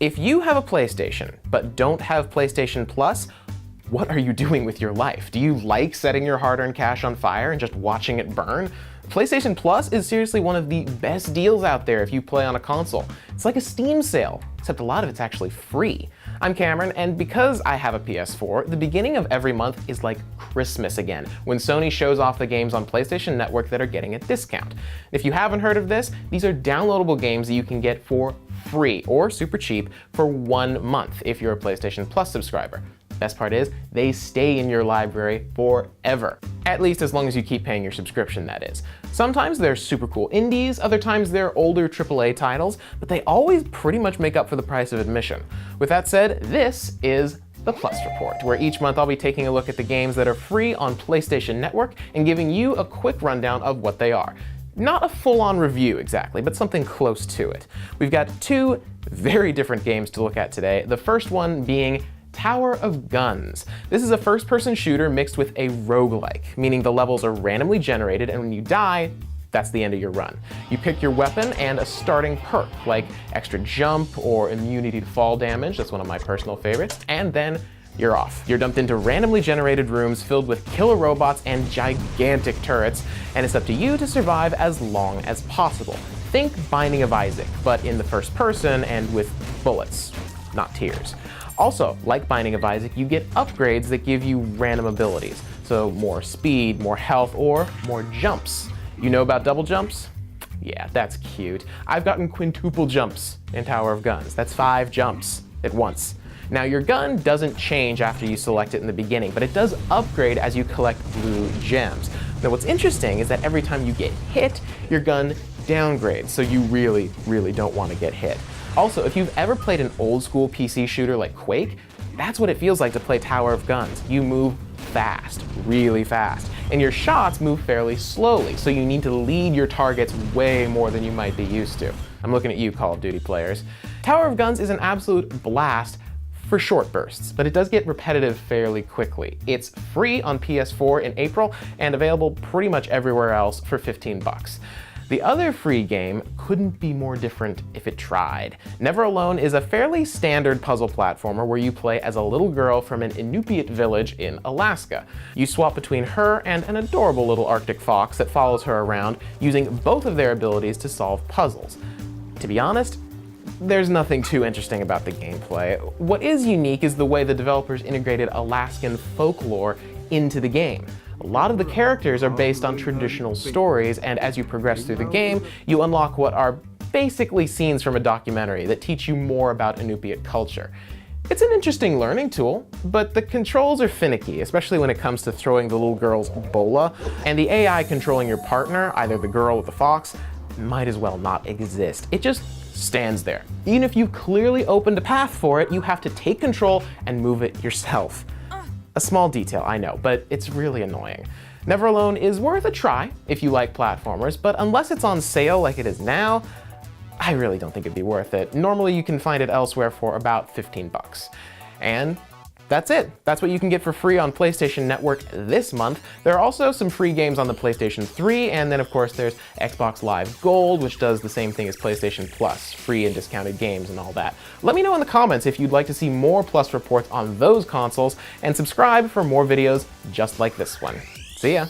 If you have a PlayStation but don't have PlayStation Plus, what are you doing with your life? Do you like setting your hard-earned cash on fire and just watching it burn? PlayStation Plus is seriously one of the best deals out there if you play on a console. It's like a Steam sale, except a lot of it's actually free. I'm Cameron, and because I have a PS4, the beginning of every month is like Christmas again, when Sony shows off the games on PlayStation Network that are getting a discount. If you haven't heard of this, these are downloadable games that you can get for free or super cheap for 1 month if you're a PlayStation Plus subscriber. Best part is, they stay in your library forever. At least as long as you keep paying your subscription, that is. Sometimes they're super cool indies, other times they're older AAA titles, but they always pretty much make up for the price of admission. With that said, this is the Plus Report, where each month I'll be taking a look at the games that are free on PlayStation Network and giving you a quick rundown of what they are. Not a full-on review exactly, but something close to it. We've got 2 very different games to look at today, the first one being Tower of Guns. This is a first-person shooter mixed with a roguelike, meaning the levels are randomly generated, and when you die, that's the end of your run. You pick your weapon and a starting perk, like extra jump or immunity to fall damage, that's one of my personal favorites, and then you're off. You're dumped into randomly generated rooms filled with killer robots and gigantic turrets, and it's up to you to survive as long as possible. Think Binding of Isaac, but in the first person and with bullets, not tears. Also, like Binding of Isaac, you get upgrades that give you random abilities. So more speed, more health, or more jumps. You know about double jumps? Yeah, that's cute. I've gotten quintuple jumps in Tower of Guns. That's 5 jumps at once. Now your gun doesn't change after you select it in the beginning, but it does upgrade as you collect blue gems. Now what's interesting is that every time you get hit, your gun downgrades, so you really don't want to get hit. Also, if you've ever played an old school PC shooter like Quake, that's what it feels like to play Tower of Guns. You move fast, really fast, and your shots move fairly slowly, so you need to lead your targets way more than you might be used to. I'm looking at you, Call of Duty players. Tower of Guns is an absolute blast for short bursts, but it does get repetitive fairly quickly. It's free on PS4 in April and available pretty much everywhere else for 15 bucks. The other free game couldn't be more different if it tried. Never Alone is a fairly standard puzzle platformer where you play as a little girl from an Inupiat village in Alaska. You swap between her and an adorable little Arctic fox that follows her around, using both of their abilities to solve puzzles. To be honest, there's nothing too interesting about the gameplay. What is unique is the way the developers integrated Alaskan folklore into the game. A lot of the characters are based on traditional stories, and as you progress through the game, you unlock what are basically scenes from a documentary that teach you more about Inupiat culture. It's an interesting learning tool, but the controls are finicky, especially when it comes to throwing the little girl's bola, and the AI controlling your partner, either the girl or the fox, might as well not exist. It just stands there. Even if you've clearly opened a path for it, you have to take control and move it yourself. A small detail, I know, but it's really annoying. Never Alone is worth a try if you like platformers, but unless it's on sale like it is now, I really don't think it'd be worth it. Normally you can find it elsewhere for about 15 bucks. And that's it. That's what you can get for free on PlayStation Network this month. There are also some free games on the PlayStation 3, and then of course there's Xbox Live Gold, which does the same thing as PlayStation Plus, free and discounted games and all that. Let me know in the comments if you'd like to see more Plus reports on those consoles, and subscribe for more videos just like this one. See ya!